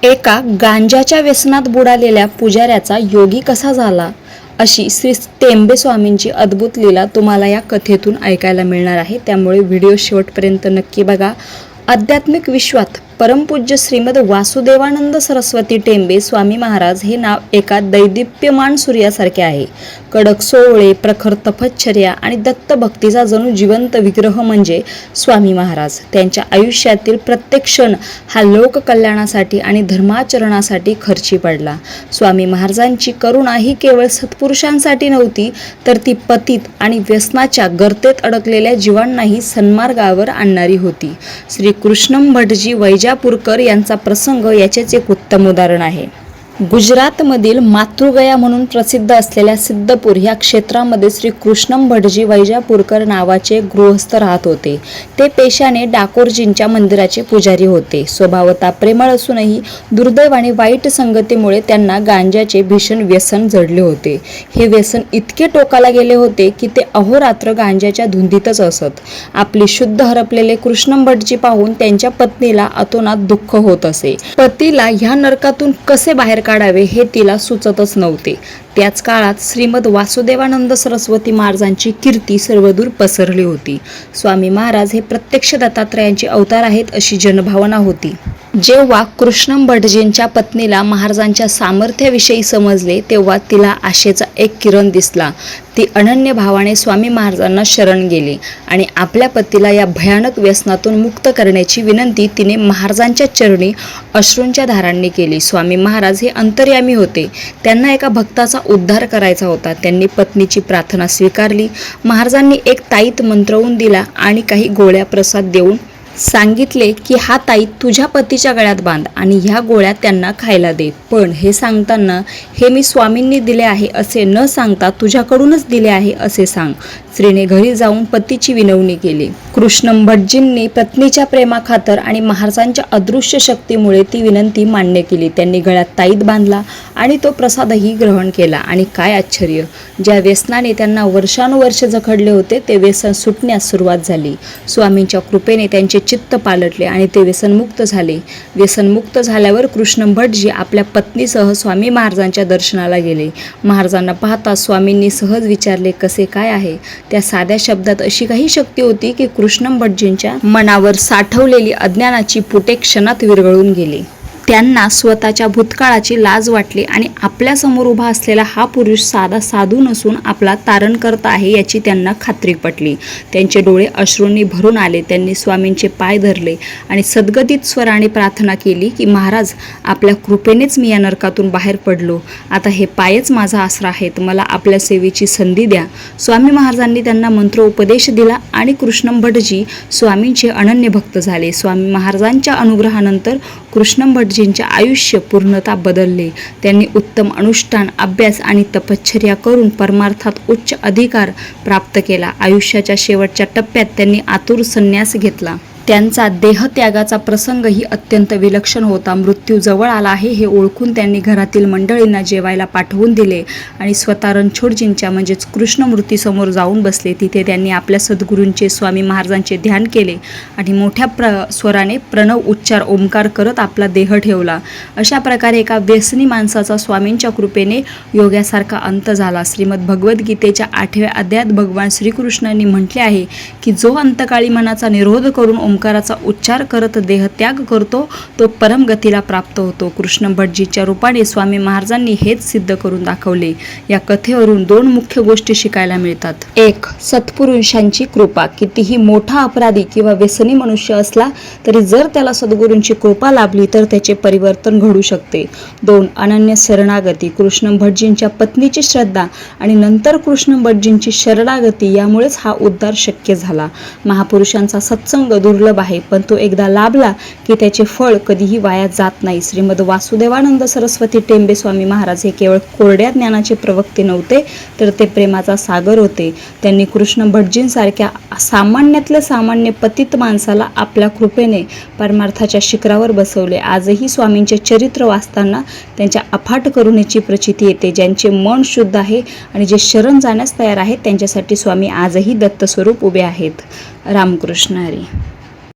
एका गांजाच्या व्यसनात बुडालेल्या पुजाऱ्याचा योगी कसा झाला, अशी श्री टेंबे स्वामींची अद्भुत लीला तुम्हाला या कथेतून ऐकायला मिळणार आहे। त्यामुळे व्हिडिओ शेवटपर्यंत नक्की बघा। आध्यात्मिक विश्वात परमपूज्य श्रीमद वासुदेवानंद सरस्वती टेंबे स्वामी महाराज हे नाव एका दैदिप्यमान सूर्यासारखे आहे। कडक सोहळे, प्रखर तपश्चर्या आणि दत्त भक्तीचा जणू जिवंत विग्रह म्हणजे स्वामी महाराज। त्यांच्या आयुष्यातील प्रत्येक क्षण हा लोक कल्याणासाठी आणि धर्माचरणासाठी खर्ची पडला। स्वामी महाराजांची करुणा ही केवळ सत्पुरुषांसाठी नव्हती, तर ती पतित आणि व्यसनाच्या गर्तेत अडकलेल्या जीवांनाही सन्मार्गावर आणणारी होती। श्री कृष्णम भटजी वैजापूरकर यांचा प्रसंग याचेच एक उत्तम उदाहरण आहे। गुजरातमधील मातृगया म्हणून प्रसिद्ध असलेल्या सिद्धपूर या क्षेत्रामध्ये श्री कृष्णम भटजी वैजापूरकर नावाचे गृहस्थ राहत होते। ते पेशाने डाकोरजींच्या मंदिराचे पुजारी होते। स्वभावतः प्रेमळ असूनही दुर्दैवाने वाईट संगतीमुळे त्यांना गांजाचे भीषण व्यसन जडले होते। हे व्यसन इतके टोकाला गेले होते की ते अहोरात्र गांजाच्या धुंदीतच असत। आपली शुद्ध हरपलेले कृष्णम भटजी पाहून त्यांच्या पत्नीला अतोनात दुःख होत असे। पतीला ह्या नरकातून कसे बाहेर काढावे हे तिला सुचतच नव्हते। त्याच काळात श्रीमद वासुदेवानंद सरस्वती महाराजांची कीर्ती सर्वदूर पसरली होती। स्वामी महाराज हे प्रत्यक्ष दत्तात्रयांचे अवतार आहेत अशी जनभावना होती। जेव्हा कृष्णम भटजींच्या पत्नीला महाराजांच्या सामर्थ्याविषयी समजले, तेव्हा तिला आशेचा एक किरण दिसला। ती अनन्य भावाने स्वामी महाराजांना शरण गेली आणि आपल्या पतीला या भयानक व्यसनातून मुक्त करण्याची विनंती तिने महाराजांच्या चरणी अश्रूंच्या धारांनी केली। स्वामी महाराज हे अंतर्यामी होते। त्यांना एका भक्ताचा उद्धार करायचा होता। त्यांनी पत्नीची प्रार्थना स्वीकारली। महाराजांनी एक ताईत मंत्रवून दिला आणि काही गोळ्या प्रसाद देऊन सांगितले की हा ताईत तुझ्या पतीच्या गळ्यात बांध आणि ह्या गोळ्या त्यांना खायला दे। पण हे सांगताना हे मी स्वामींनी दिले आहे असे न सांगता तुझ्याकडूनच दिले आहे असे सांग। स्त्रीने घरी जाऊन पतीची विनवणी केली। कृष्णम भटजींनी पत्नीच्या प्रेमाखातर आणि महाराजांच्या अदृश्य शक्तीमुळे ती विनंती मान्य केली। त्यांनी गळ्यात ताईत बांधला आणि तो प्रसादही ग्रहण केला। आणि काय आश्चर्य, ज्या व्यसनाने त्यांना वर्षानुवर्ष जखडले होते ते व्यसन सुटण्यास सुरुवात झाली। स्वामींच्या कृपेने त्यांचे चित्त पालटले आणि ते व्यसनमुक्त झाले। व्यसनमुक्त झाल्यावर कृष्णम भटजी आपल्या पत्नीसह स्वामी महाराजांच्या दर्शनाला गेले। महाराजांना पाहता स्वामींनी सहज विचारले, कसे काय आहे? त्या साध्या शब्दात अशी काही शक्ती होती की कृष्णम भटजींच्या मनावर साठवलेली अज्ञानाची पुटे क्षणात विरघळून गेली। त्यांना स्वतःच्या भूतकाळाची लाज वाटली आणि आपल्या समोर उभा असलेला हा पुरुष साधा साधू नसून आपला तारणकर्ता आहे याची त्यांना खात्री पटली। त्यांचे डोळे अश्रूंनी भरून आले। त्यांनी स्वामींचे पाय धरले आणि सद्गदित स्वराने प्रार्थना केली की महाराज, आपल्या कृपेनेच मी या नरकातून बाहेर पडलो। आता हे पायच माझा आसरा आहेत। मला आपल्या सेवेची संधी द्या। स्वामी महाराजांनी त्यांना मंत्रोपदेश दिला आणि कृष्णम भटजी स्वामींचे अनन्य भक्त झाले। स्वामी महाराजांच्या अनुग्रहानंतर कृष्णम भटजींचे आयुष्य पूर्णतः बदलले। त्यांनी उत्तम अनुष्ठान, अभ्यास आणि तपश्चर्या करून परमार्थात उच्च अधिकार प्राप्त केला। आयुष्याच्या शेवटच्या टप्प्यात त्यांनी आतुर संन्यास घेतला। त्यांचा देहत्यागाचा प्रसंगही अत्यंत विलक्षण होता। मृत्यू जवळ आला आहे हे ओळखून त्यांनी घरातील मंडळींना जेवायला पाठवून दिले आणि स्वतः रणछोडजींच्या म्हणजेच कृष्णमूर्तीसमोर जाऊन बसले। तिथे त्यांनी आपल्या सद्गुरूंचे, स्वामी महाराजांचे ध्यान केले आणि मोठ्या स्वराने प्रणव उच्चार ओंकार करत आपला देह ठेवला। अशा प्रकारे एका व्यसनी माणसाचा स्वामींच्या कृपेने योगासारखा अंत झाला। श्रीमद भगवद्गीतेच्या 8व्या अध्यायात भगवान श्रीकृष्णांनी म्हटले आहे की जो अंतकाळी मनाचा निरोध करून ओंकाराचा उच्चार करत देहत्याग करतो तो परमगतीला प्राप्त होतो। कृष्ण भटजीच्या रूपाने स्वामी महाराजांनी हेच सिद्ध करून दाखवले। या कथेवरून दोन मुख्य गोष्टी शिकायला मिळतात। एक, सत्पुरुषांची कृपा। कितीही मोठा अपराधी किंवा व्यसनी मनुष्य असला तरी जर त्याला सद्गुरूंची कृपा लाभली तर त्याचे परिवर्तन घडू शकते। दोन, अनन्य शरणागती। कृष्ण भटजींच्या पत्नीची श्रद्धा आणि नंतर कृष्ण भटजींची शरणागती यामुळेच हा उद्धार शक्य झाला। महापुरुषांचा सत्संग दुर्लभ आहे, पण तो एकदा लाभला की त्याचे फळ कधीही वाया जात नाही। श्रीमद वासुदेवानंद सरस्वती टेंबे स्वामी महाराज हे केवळ कोरड्या ज्ञानाचे प्रवक्ते नव्हते, तर ते प्रेमाचा सागर होते। त्यांनी कृष्ण भटजींसारख्या सामान्यातल्या सामान्य पतित माणसाला आपल्या कृपेने परमार्थाच्या शिखरावर बसवले। आजही स्वामींचे चरित्र वाचताना त्यांच्या अफाट करुणेची प्रचिती येते। ज्यांचे मन शुद्ध आहे आणि जे शरण जाण्यास तयार आहेत त्यांच्यासाठी स्वामी आजही दत्त स्वरूप उभे आहेत। रामकृष्ण हरी।